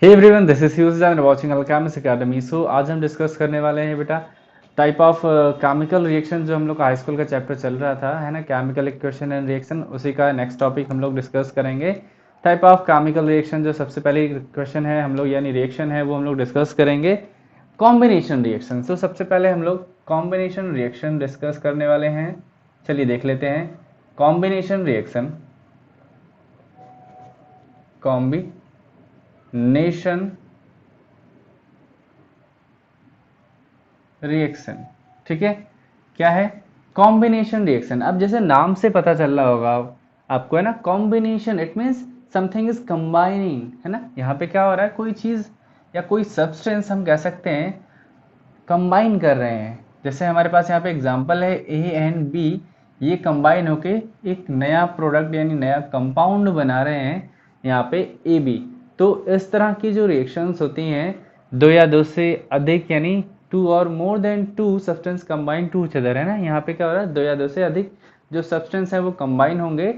Hey everyone, this is huge and watching alchemist academy. So आज हम discuss करने वाले हैं बेटा टाइप ऑफ केमिकल रिएक्शन। जो हम लोग का हाई स्कूल का चैप्टर चल रहा था है ना, केमिकल इक्वेशन एंड रिएक्शन, उसी का नेक्स्ट टॉपिक हम लोग डिस्कस करेंगे। टाइप ऑफ केमिकल रिएक्शन, जो सबसे पहले क्वेश्चन है हम लोग यानी रिएक्शन है वो हम लोग डिस्कस करेंगे कॉम्बिनेशन रिएक्शन। तो सबसे पहले हम लोग कॉम्बिनेशन रिएक्शन डिस्कस करने वाले हैं। चलिए देख लेते हैं कॉम्बिनेशन रिएक्शन। कॉम्बिनेशन रिएक्शन, ठीक है। क्या है कॉम्बिनेशन रिएक्शन? अब जैसे नाम से पता चल रहा होगा आपको, है ना, combination it means something is combining, है ना। यहाँ पे क्या हो रहा है, कोई चीज या कोई सब्सटेंस हम कह सकते हैं कंबाइन कर रहे हैं। जैसे हमारे पास यहाँ पे एग्जांपल है ए एंड बी, ये कंबाइन होके एक नया प्रोडक्ट यानी नया कंपाउंड बना रहे हैं यहाँ पे ए बी। तो इस तरह की जो रिएक्शंस होती हैं, दो या दो से अधिक यानी टू और more than two substance combine to each other, है ना। यहाँ पे क्या हो रहा है, दो या दो से अधिक जो सब्सटेंस है वो कंबाइन होंगे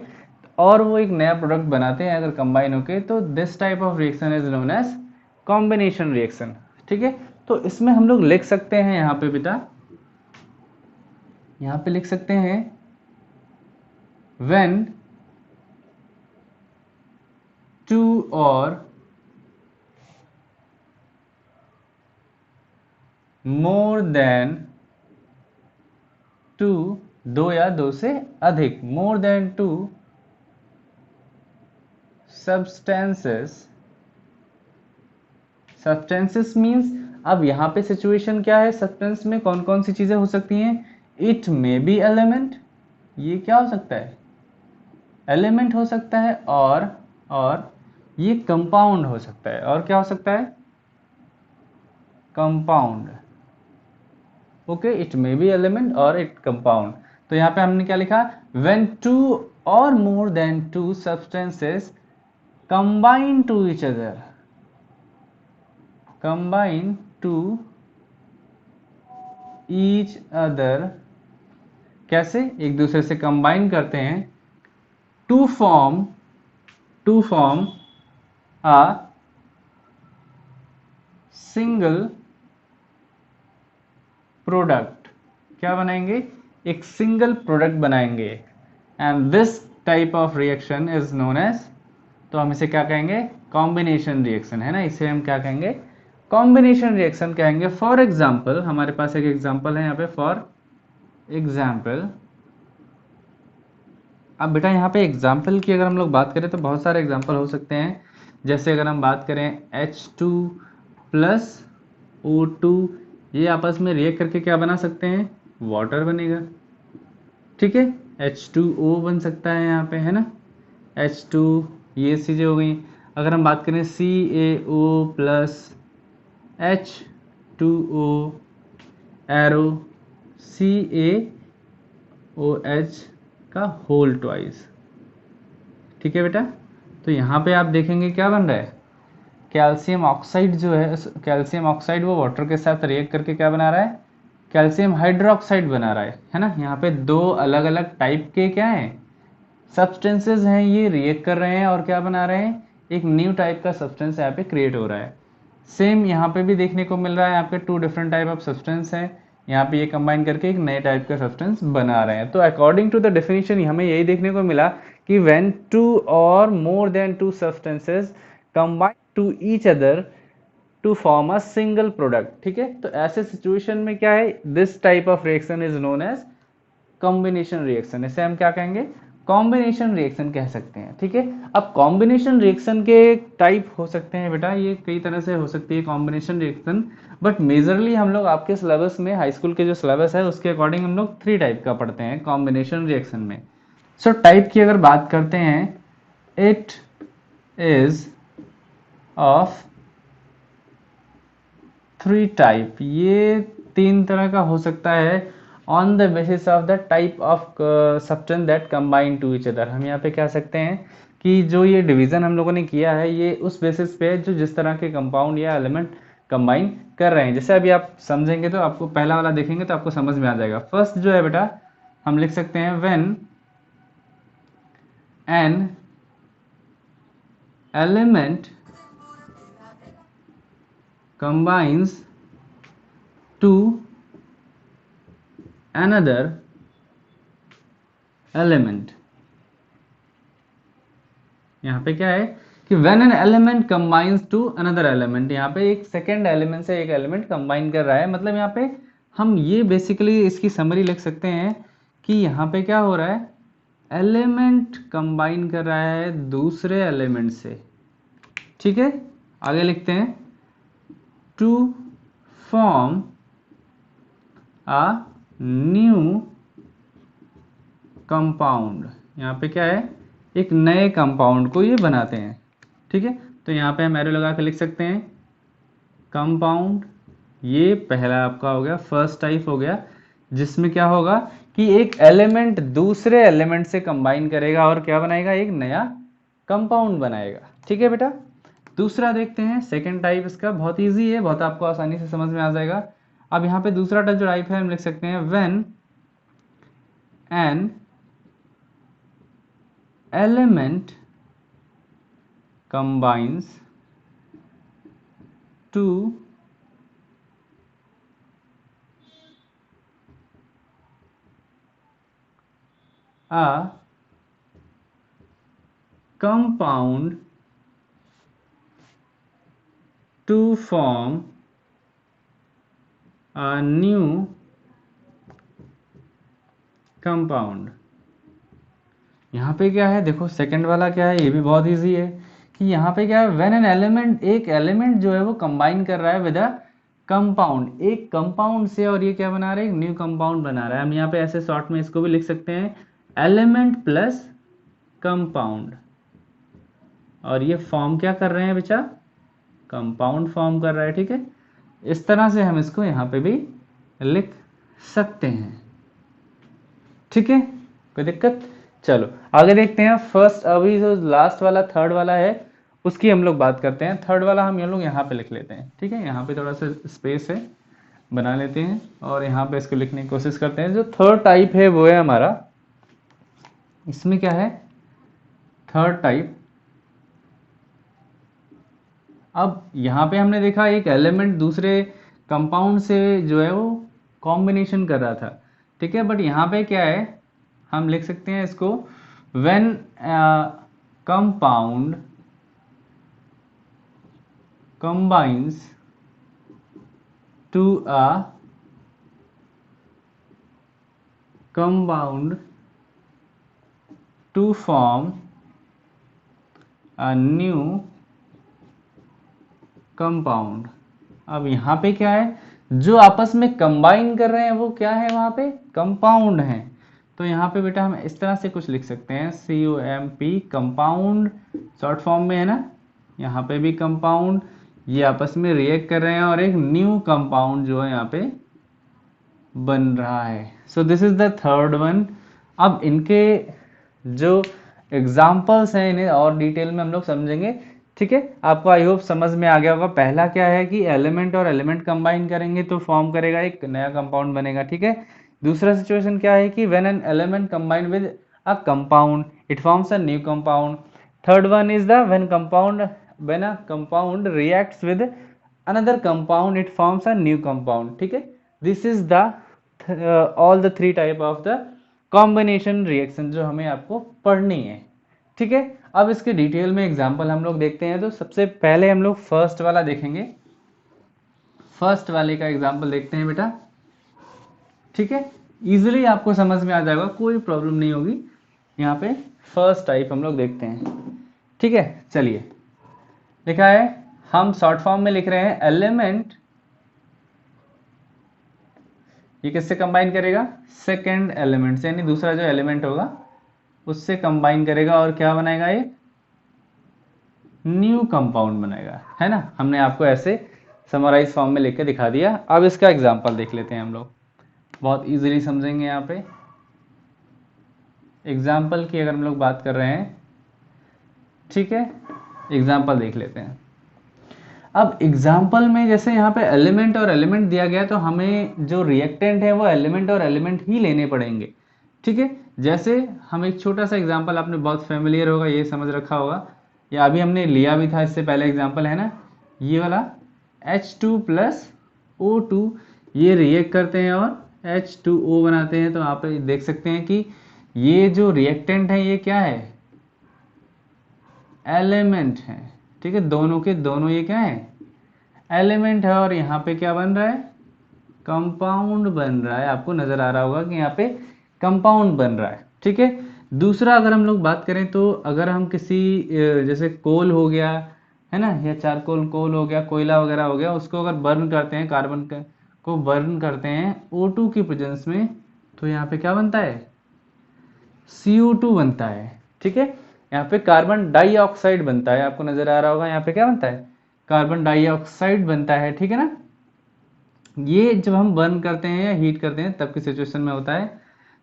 और वो एक नया प्रोडक्ट बनाते हैं अगर कंबाइन होके, तो this type of reaction is known as combination reaction, ठीक है। तो इसमें हम लोग लिख सकते हैं यहाँ पे बेटा, यहाँ पे लिख सकते हैं when two or more than two, दो या दो से अधिक, more than two substances, substances means अब यहाँ पे सिचुएशन क्या है, सब्सटेंस में कौन कौन सी चीजें हो सकती हैं, इट मे बी एलिमेंट, ये क्या हो सकता है, एलिमेंट हो सकता है, और ये कंपाउंड हो सकता है, और क्या हो सकता है, compound. Okay, it may be element और इट कंपाउंड। तो यहाँ पे हमने क्या लिखा, व्हेन टू और more than two substances combine to each other, combine to each other, कैसे एक दूसरे से कंबाइन करते हैं, to form, to form a single product, क्या बनाएंगे, एक सिंगल प्रोडक्ट बनाएंगे। And this type of reaction is known as, तो हम इसे क्या कहेंगे, कॉम्बिनेशन रिएक्शन, है ना। इसे हम क्या कहेंगे, कॉम्बिनेशन रिएक्शन कहेंगे। फॉर एग्जाम्पल, हमारे पास एक एग्जाम्पल है यहाँ पे, फॉर एग्जाम्पल। अब बेटा यहाँ पे एग्जाम्पल की अगर हम लोग बात करें तो बहुत सारे एग्जाम्पल हो सकते हैं। जैसे अगर हम बात करें H2 प्लस O2, ये आपस में रिएक्ट करके क्या बना सकते हैं, वाटर बनेगा, ठीक है। H2O बन सकता है यहाँ पे, है ना, H2, ये चीज़ें हो गई। अगर हम बात करें CaO plus H2O arrow CaOH का होल ट्वाइस, ठीक है बेटा। तो यहाँ पे आप देखेंगे क्या बन रहा है, कैल्शियम ऑक्साइड जो है, कैल्शियम ऑक्साइड वो वाटर के साथ रिएक्ट करके क्या बना रहा है, कैल्शियम हाइड्रोक्साइड बना रहा है ना। यहाँ पे दो अलग अलग टाइप के क्या हैं, सब्सटेंसेस हैं, ये रिएक्ट कर रहे हैं और क्या बना रहे हैं, एक न्यू टाइप का सब्सटेंस यहाँ पे क्रिएट हो रहा है। सेम यहाँ पे भी देखने को मिल रहा है, आपके two different type of substance हैं, यहाँ पे ये कंबाइन करके एक नए टाइप का सब्सटेंस बना रहे हैं। तो अकॉर्डिंग टू द डेफिनेशन हमें यही देखने को मिला कि व्हेन टू और more than two substances combine to each other to form a single product, ठीक है। तो ऐसे सिचुएशन में क्या है, this type of reaction is known as combination reaction. इसे हम क्या कहेंगे, कॉम्बिनेशन रिएक्शन कह सकते हैं, ठीक है। अब कॉम्बिनेशन रिएक्शन के टाइप हो सकते हैं बेटा, ये कई तरह से हो सकती है कॉम्बिनेशन रिएक्शन, बट मेजरली हम लोग आपके सिलेबस में, हाई स्कूल के जो सिलेबस है उसके अकॉर्डिंग हम लोग थ्री टाइप का पढ़ते हैं कॉम्बिनेशन रिएक्शन में। सो टाइप की अगर बात करते हैं, it is of three type, ये तीन तरह का हो सकता है on the basis of the type of substance that combine to each other. हम यहाँ पे कह सकते हैं कि जो ये डिवीजन हम लोगों ने किया है ये उस बेसिस पे जो जिस तरह के कंपाउंड या एलिमेंट कंबाइन कर रहे हैं। जैसे अभी आप समझेंगे तो आपको पहला वाला देखेंगे तो आपको समझ में आ जाएगा। फर्स्ट जो है बेटा, हम लिख सकते हैं when an element combines to another element। यहाँ पे क्या है कि when an element combines to another element, यहाँ पे एक सेकेंड एलिमेंट से एक एलिमेंट कंबाइन कर रहा है, मतलब यहाँ पे हम ये बेसिकली इसकी समरी लिख सकते हैं कि यहाँ पे क्या हो रहा है, एलिमेंट कंबाइन कर रहा है दूसरे एलिमेंट से। ठीक है, आगे लिखते हैं to form a new compound. यहाँ पे क्या है, एक नए कंपाउंड को ये बनाते हैं। ठीक है, तो यहाँ पे हम एरो लगा के लिख सकते हैं कंपाउंड, ये पहला आपका हो गया, फर्स्ट टाइप हो गया, जिसमें क्या होगा कि एक एलिमेंट दूसरे एलिमेंट से कंबाइन करेगा और क्या बनाएगा, एक नया कंपाउंड बनाएगा। ठीक है बेटा, दूसरा देखते हैं सेकेंड टाइप। इसका बहुत इजी है, बहुत आपको आसानी से समझ में आ जाएगा। अब यहाँ पे दूसरा जो टाइप है हम लिख सकते हैं when an element combines to a compound to form a new compound। यहाँ पे क्या है, देखो सेकंड वाला क्या है, ये भी बहुत इजी है कि यहाँ पे क्या है, व्हेन एन एलिमेंट, एक एलिमेंट जो है वो कंबाइन कर रहा है विद अ कंपाउंड, एक कंपाउंड से, और ये क्या बना रहा है, एक न्यू कंपाउंड बना रहा है। हम यहाँ पे ऐसे शॉर्ट में इसको भी लिख सकते हैं एलिमेंट प्लस कंपाउंड, और ये फॉर्म क्या कर रहे हैं बच्चा, कंपाउंड फॉर्म कर रहा है। ठीक है, इस तरह से हम इसको यहाँ पे भी लिख सकते हैं। ठीक है, कोई दिक्कत? चलो आगे देखते हैं। फर्स्ट, अभी जो लास्ट वाला थर्ड वाला है उसकी हम लोग बात करते हैं। थर्ड वाला हम लोग यहाँ पे लिख लेते हैं। ठीक है, यहाँ पे थोड़ा सा स्पेस है, बना लेते हैं और यहाँ पे इसको लिखने की कोशिश करते हैं। जो थर्ड टाइप है वो है हमारा, इसमें क्या है, थर्ड टाइप। अब यहाँ पे हमने देखा एक एलिमेंट दूसरे कंपाउंड से जो है वो कॉम्बिनेशन कर रहा था। ठीक है, बट यहाँ पे क्या है, हम लिख सकते हैं इसको when compound combines to a compound to form a new compound। अब यहाँ पे क्या है, जो आपस में कंबाइन कर रहे हैं वो क्या है, वहाँ पे कंपाउंड है। तो यहाँ पे बेटा हम इस तरह से कुछ लिख सकते हैं COMP, कंपाउंड शॉर्ट फॉर्म में है ना, यहाँ पे भी कंपाउंड, ये आपस में रिएक्ट कर रहे हैं और एक न्यू कंपाउंड जो है यहाँ पे बन रहा है। So this is the third one. अब इनके जो एग्जाम्पल्स हैं इन्हें और डिटेल में हम लोग समझेंगे। ठीक है, आपको आई होप समझ में आ गया होगा। पहला क्या है कि एलिमेंट और एलिमेंट कंबाइन करेंगे तो फॉर्म करेगा, एक नया कंपाउंड बनेगा। ठीक है, दूसरा सिचुएशन क्या है कि when an element combine with a compound it forms a new compound. Third one is the when a compound reacts with another compound it forms a new compound। ठीक है, this is the all the three type of the combination reaction जो हमें आपको पढ़नी है। ठीक है, अब इसके डिटेल में एग्जांपल हम लोग देखते हैं। तो सबसे पहले हम लोग फर्स्ट वाला देखेंगे। फर्स्ट वाले का एग्जांपल देखते हैं बेटा। ठीक है, इजीली आपको समझ में आ जाएगा, कोई प्रॉब्लम नहीं होगी। यहाँ पे फर्स्ट टाइप हम लोग देखते हैं। ठीक है, चलिए लिखा है, हम शॉर्ट फॉर्म में लिख रहे हैं एलिमेंट, ये किससे कंबाइन करेगा, सेकेंड एलिमेंट से, यानी दूसरा जो एलिमेंट होगा उससे कंबाइन करेगा और क्या बनाएगा, ये न्यू कंपाउंड बनाएगा, है ना। हमने आपको ऐसे समराइज फॉर्म में लिख के दिखा दिया। अब इसका एग्जांपल देख लेते हैं हम लोग, बहुत इजीली समझेंगे। यहाँ पे एग्जाम्पल की अगर हम लोग बात कर रहे हैं, ठीक है, एग्जाम्पल देख लेते हैं। अब एग्जाम्पल में जैसे यहाँ पे एलिमेंट और एलिमेंट दिया गया, तो हमें जो रिएक्टेंट है वो एलिमेंट और एलिमेंट ही लेने पड़ेंगे। ठीक है, जैसे हम एक छोटा सा एग्जाम्पल, आपने बहुत फेमिलियर होगा, ये समझ रखा होगा, या अभी हमने लिया भी था इससे पहले एग्जाम्पल, है ना, ये वाला H2 प्लस O2 ये रिएक्ट करते हैं और H2O बनाते हैं। तो यहाँ पे देख सकते हैं कि ये जो रिएक्टेंट है ये क्या है, एलिमेंट है। ठीक है, दोनों के दोनों ये क्या है, एलिमेंट है। और यहाँ पे क्या बन रहा है, कंपाउंड बन रहा है। आपको नजर आ रहा होगा कि यहाँ पे कंपाउंड बन रहा है। ठीक है, दूसरा अगर हम लोग बात करें तो अगर हम किसी जैसे कोल हो गया है ना, या चारकोल कोल हो गया, कोयला वगैरह हो गया, उसको अगर बर्न करते हैं, को बर्न करते हैं O2 की प्रेजेंस में, तो यहाँ पे क्या बनता है, CO2 बनता है। ठीक है, यहाँ पे कार्बन डाइऑक्साइड बनता है। आपको नजर आ रहा होगा यहाँ पे क्या बनता है, कार्बन डाइऑक्साइड बनता है। ठीक है ना, ये जब हम बर्न करते हैं या हीट करते हैं तब की सिचुएशन में होता है।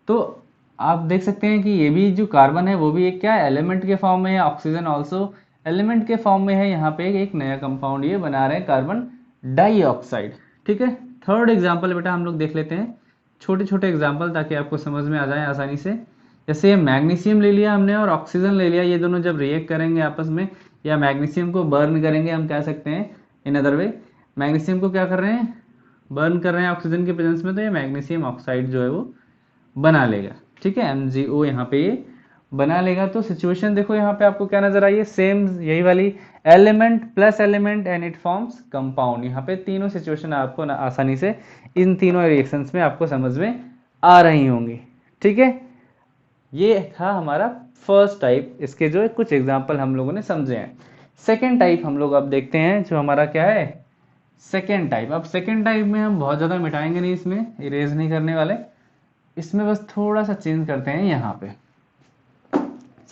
तो आप देख सकते हैं कि ये भी जो कार्बन है वो भी एक क्या है, एलिमेंट के फॉर्म में है। ऑक्सीजन ऑल्सो एलिमेंट के फॉर्म में है। यहाँ पे एक नया कंपाउंड ये बना रहे हैं, कार्बन डाइऑक्साइड। ठीक है, थर्ड एग्जाम्पल बेटा हम लोग देख लेते हैं, छोटे छोटे एग्जाम्पल, ताकि आपको समझ में आ जाए आसानी से। जैसे मैग्नीशियम ले लिया हमने और ऑक्सीजन ले लिया, ये दोनों जब रिएक्ट करेंगे आपस में, या मैग्नीशियम को बर्न करेंगे, हम कह सकते हैं इन अदर वे, मैग्नीशियम को क्या कर रहे हैं, बर्न कर रहे हैं ऑक्सीजन की प्रेजेंस में, तो ये मैग्नीशियम ऑक्साइड जो है वो बना लेगा। ठीक है, MgO यहाँ पे ये बना लेगा। तो सिचुएशन देखो यहाँ पे आपको क्या नजर आई है, सेम यही वाली, element plus element and it forms compound. यहाँ पे तीनों सिचुएशन आपको आसानी से इन तीनों रिएक्शंस में आपको समझ में आ रही होंगी। ठीक है, ये था हमारा फर्स्ट टाइप। इसके जो है कुछ एग्जाम्पल हम लोगों ने समझे हैं। सेकेंड टाइप हम लोग अब देखते हैं, जो हमारा क्या है, सेकेंड टाइप। अब सेकेंड टाइप में हम बहुत ज़्यादा मिटाएंगे नहीं, इसमें इरेज नहीं करने वाले, इसमें बस थोड़ा सा चेंज करते हैं। यहाँ पे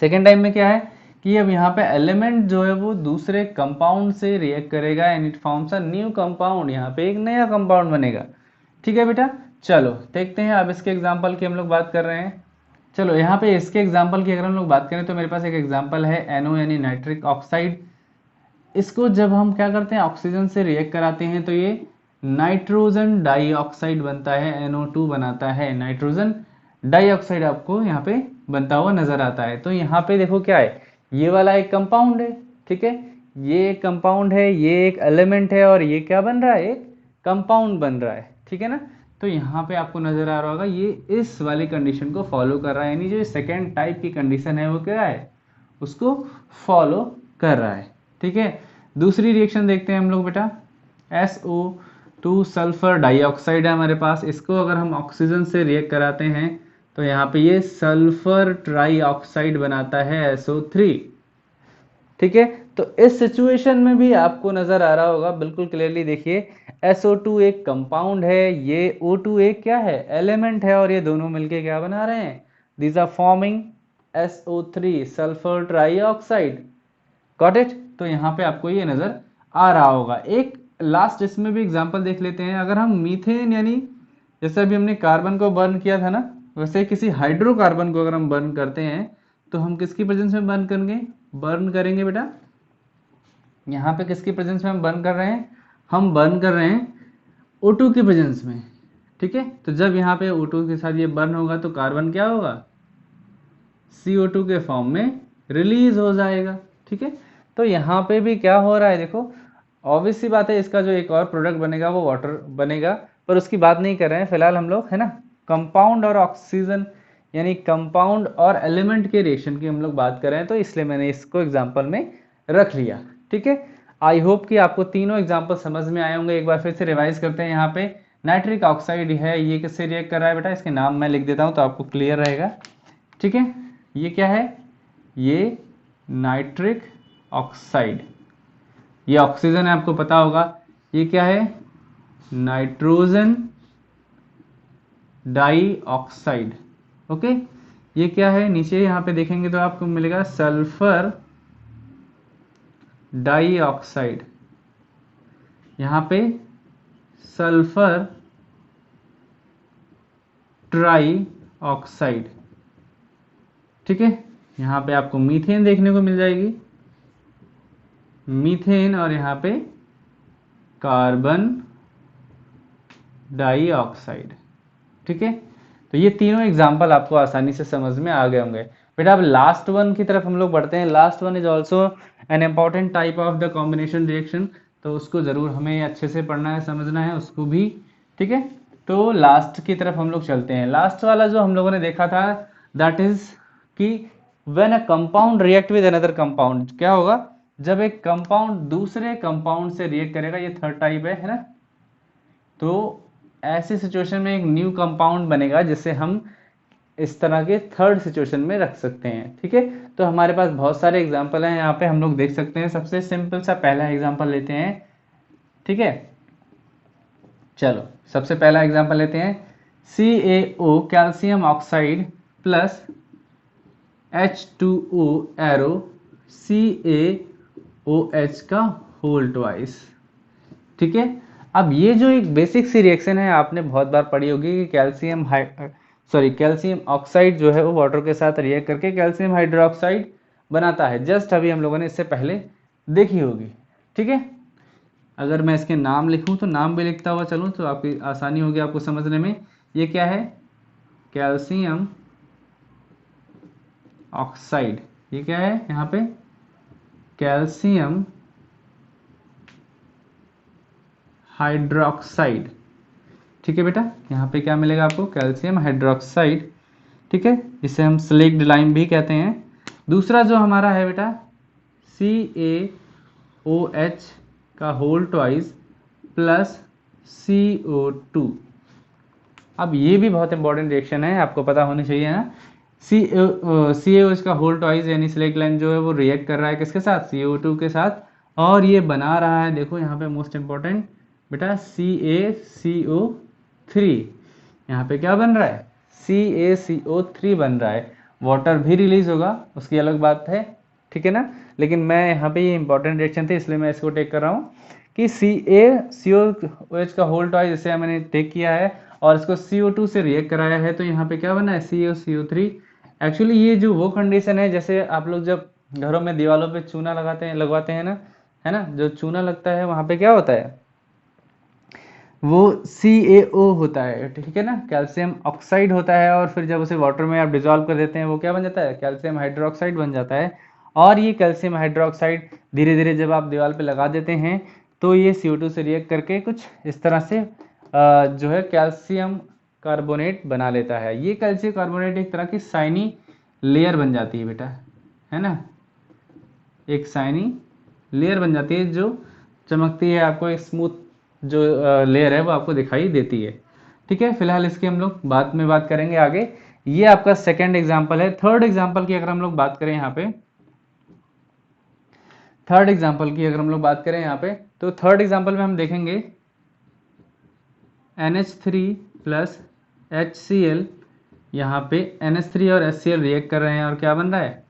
सेकेंड टाइप में क्या है कि अब यहाँ पे एलिमेंट जो है वो दूसरे कंपाउंड से रिएक्ट करेगा and it forms a new compound. यहाँ पे एक नया कंपाउंड बनेगा। ठीक है बेटा, चलो देखते हैं। अब इसके एग्जाम्पल की हम लोग बात कर रहे हैं। चलो यहाँ पे इसके एग्जाम्पल की अगर हम लोग बात करें तो मेरे पास एक एग्जाम्पल है NO यानी नाइट्रिक ऑक्साइड। इसको जब हम क्या करते हैं, ऑक्सीजन से रिएक्ट कराते हैं तो ये नाइट्रोजन डाइऑक्साइड बनता है, NO2 बनाता है। नाइट्रोजन डाइऑक्साइड आपको यहाँ पे बनता हुआ नजर आता है। तो यहाँ पे देखो क्या है, ये वाला एक कंपाउंड है। ठीक है, ये एक कंपाउंड है, ये एक एलिमेंट है, और ये क्या बन रहा है, एक कंपाउंड बन रहा है। ठीक है ना, तो यहाँ पे आपको नजर आ रहा होगा ये इस वाली कंडीशन को फॉलो कर रहा है, यानी जो सेकेंड टाइप की कंडीशन है वो क्या है, उसको फॉलो कर रहा है। ठीक है, दूसरी रिएक्शन देखते हैं हम लोग बेटा। SO2 सल्फर डाइऑक्साइड है हमारे पास। इसको अगर हम ऑक्सीजन से रिएक्ट कराते हैं तो यहाँ पे ये सल्फर ट्राइऑक्साइड बनाता है, SO3। ठीक है, तो इस सिचुएशन में भी आपको नजर आ रहा होगा बिल्कुल क्लियरली, देखिए SO2 एक कंपाउंड है, ये O2 एक क्या है, एलिमेंट है, और ये दोनों मिलके क्या बना रहे हैं, these are forming SO3 sulphur trioxide. Got it. तो यहाँ पे आपको ये नजर आ रहा होगा। एक लास्ट इसमें भी एग्जांपल देख लेते हैं। अगर हम मीथेन यानी जैसे अभी हमने कार्बन को बर्न किया था ना, वैसे किसी हाइड्रोकार्बन को अगर हम बर्न करते हैं तो हम किसकी प्रेजेंस में बर्न करेंगे बेटा, यहाँ पे किसकी प्रेजेंस में हम बर्न कर रहे हैं, हम बर्न कर रहे हैं O2 की प्रेजेंस में। ठीक है, तो जब यहाँ पे O2 के साथ ये बर्न होगा तो कार्बन क्या होगा, CO2 के फॉर्म में रिलीज हो जाएगा। ठीक है, तो यहाँ पे भी क्या हो रहा है, देखो ऑब्वियस सी बात है, इसका जो एक और प्रोडक्ट बनेगा वो वाटर बनेगा, पर उसकी बात नहीं कर रहे हैं फिलहाल हम लोग, है ना। कंपाउंड और ऑक्सीजन यानी कंपाउंड और एलिमेंट के रिएक्शन की हम लोग बात कर रहे हैं, तो इसलिए मैंने इसको एग्जाम्पल में रख लिया। ठीक है, आई होप कि आपको तीनों एग्जाम्पल समझ में आए होंगे। एक बार फिर से रिवाइज करते हैं। यहाँ पे नाइट्रिक ऑक्साइड है, ये किससे रिएक्ट कर रहा है बेटा, इसके नाम मैं लिख देता हूँ तो आपको क्लियर रहेगा। ठीक है, ये क्या है, ये नाइट्रिक ऑक्साइड, ये ऑक्सीजन है आपको पता होगा। ये क्या है, नाइट्रोजन डाइऑक्साइड। ओके, ये क्या है, नीचे यहाँ पे देखेंगे तो आपको मिलेगा सल्फर डाइऑक्साइड। यहाँ पे सल्फर ट्राइऑक्साइड। ठीक है, यहाँ पे आपको मीथेन देखने को मिल जाएगी, मीथेन, और यहाँ पे कार्बन डाइऑक्साइड। ठीक है, तो ये तीनों एग्जाम्पल आपको आसानी से समझ में आ गए होंगे बेटा। अब लास्ट वन की तरफ हम लोग बढ़ते हैं। Last one is also an important type of the combination reaction. तो उसको ज़रूर हमें अच्छे से पढ़ना है, समझना है उसको भी। ठीक है, तो लास्ट की तरफ हम लोग चलते हैं। लास्ट वाला जो हम लोगों ने देखा था दैट इज कि when a compound react with another compound, क्या होगा जब एक कंपाउंड दूसरे कंपाउंड से रिएक्ट करेगा, ये थर्ड टाइप है ना। तो ऐसी सिचुएशन में एक न्यू कंपाउंड बनेगा जिसे हम इस तरह के थर्ड सिचुएशन में रख सकते हैं। ठीक है, तो हमारे पास बहुत सारे एग्जाम्पल हैं यहाँ पे, हम लोग देख सकते हैं। सबसे सिंपल सा पहला एग्जाम्पल लेते हैं। ठीक है, चलो सबसे पहला एग्जाम्पल लेते हैं। CaO calcium oxide plus H2O arrow CaOH का होल ट्वाइस। ठीक है, अब ये जो एक बेसिक सी रिएक्शन है आपने बहुत बार पढ़ी होगी कि कैल्शियम ऑक्साइड जो है वो वाटर के साथ रिएक्ट करके कैल्शियम हाइड्रोक्साइड बनाता है। जस्ट अभी हम लोगों ने इससे पहले देखी होगी। ठीक है, अगर मैं इसके नाम लिखूं तो नाम भी लिखता हुआ चलूं तो आपकी आसानी होगी आपको समझने में। ये क्या है, कैल्शियम ऑक्साइड। ये क्या है यहाँ पे, कैल्शियम हाइड्रोक्साइड। ठीक है बेटा, यहाँ पे क्या मिलेगा आपको, कैल्शियम हाइड्रोक्साइड। ठीक है, इसे हम स्लेक्ड लाइम भी कहते हैं। दूसरा जो हमारा है बेटा CaOH का होल ट्वाइस प्लस CO2। अब ये भी बहुत इंपॉर्टेंट रिएक्शन है, आपको पता होनी चाहिए ना। CaOH का होल ट्वाइस यानी स्लेक्ड लाइम जो है वो रिएक्ट कर रहा है किसके साथ, CO2 के साथ, और ये बना रहा है, देखो यहाँ पे मोस्ट इंपॉर्टेंट बेटा CaCO3। यहाँ पे क्या बन रहा है, CaCO3 बन रहा है। वाटर भी रिलीज होगा, उसकी अलग बात है। ठीक है ना, लेकिन मैं यहाँ पे ये इंपॉर्टेंट रिएक्शन थी इसलिए मैं इसको टेक कर रहा हूँ कि CaCO OH का होल ट्वाइस जैसे मैंने टेक किया है और इसको CO2 से रिएक्ट कराया है, तो यहाँ पे क्या बना है, CaCO3। एक्चुअली ये जो वो कंडीशन है जैसे आप लोग जब घरों में दीवारों पे चूना लगवाते हैं ना, है ना, जो चूना लगता है वहाँ पे क्या होता है, वो CaO होता है। ठीक है ना, कैल्शियम ऑक्साइड होता है, और फिर जब उसे वाटर में आप डिजोल्व कर देते हैं वो क्या बन जाता है, कैल्शियम हाइड्रोक्साइड बन जाता है। और ये कैल्शियम हाइड्रोक्साइड धीरे धीरे जब आप दीवार पे लगा देते हैं तो ये CO2 से रिएक्ट करके कुछ इस तरह से जो है कैल्शियम कार्बोनेट बना लेता है। ये कैल्शियम कार्बोनेट एक तरह की शाइनी लेयर बन जाती है बेटा, है ना, एक शाइनी लेयर बन जाती है जो चमकती है, आपको एक स्मूथ जो लेयर है वो आपको दिखाई देती है। ठीक है, फिलहाल इसकी हम लोग बाद में बात करेंगे आगे। ये आपका सेकंड एग्जांपल है। थर्ड एग्जांपल की अगर हम लोग बात करें यहाँ पे, थर्ड एग्जांपल की अगर हम लोग बात करें यहाँ पे, तो थर्ड एग्जांपल में हम देखेंगे NH3 प्लस HCl। यहाँ पे NH3 और HCl रिएक्ट कर रहे हैं और क्या बन रहा है,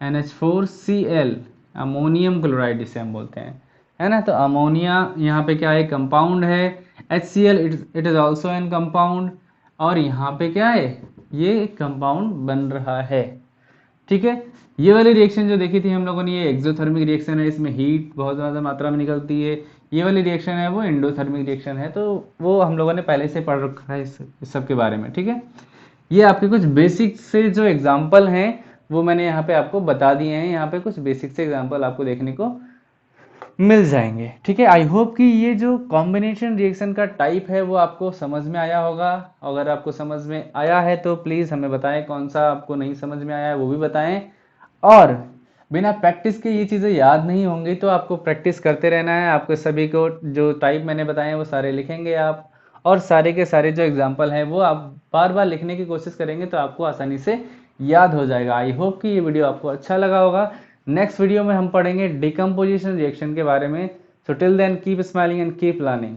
NH4Cl, अमोनियम क्लोराइड जिसे हम बोलते हैं, है ना। तो अमोनिया यहाँ पे क्या है, कंपाउंड है। HCl it is also an compound, और यहाँ पे क्या है, ये कंपाउंड बन रहा है। ठीक है, ये वाली रिएक्शन जो देखी थी हम लोगों ने, ये एक्सोथर्मिक रिएक्शन है, इसमें हीट बहुत ज़्यादा मात्रा में निकलती है। ये वाली रिएक्शन है वो एंडोथर्मिक रिएक्शन है, तो वो हम लोगों ने पहले से पढ़ रखा है इस सब के बारे में। ठीक है, ये आपके कुछ बेसिक से जो एग्जाम्पल हैं वो मैंने यहाँ पे आपको बता दिए हैं। यहाँ पे कुछ बेसिक से एग्जाम्पल आपको देखने को मिल जाएंगे। ठीक है, आई होप कि ये जो कॉम्बिनेशन रिएक्शन का टाइप है वो आपको समझ में आया होगा। अगर आपको समझ में आया है तो प्लीज़ हमें बताएं, कौन सा आपको नहीं समझ में आया है वो भी बताएं। और बिना प्रैक्टिस के ये चीज़ें याद नहीं होंगी, तो आपको प्रैक्टिस करते रहना है। आपको सभी को जो टाइप मैंने बताए हैं वो सारे लिखेंगे आप, और सारे के सारे जो एग्जाम्पल हैं वो आप बार बार लिखने की कोशिश करेंगे तो आपको आसानी से याद हो जाएगा। आई होप कि ये वीडियो आपको अच्छा लगा होगा। नेक्स्ट वीडियो में हम पढ़ेंगे डिकम्पोजिशन रिएक्शन के बारे में। So till then keep smiling and keep learning.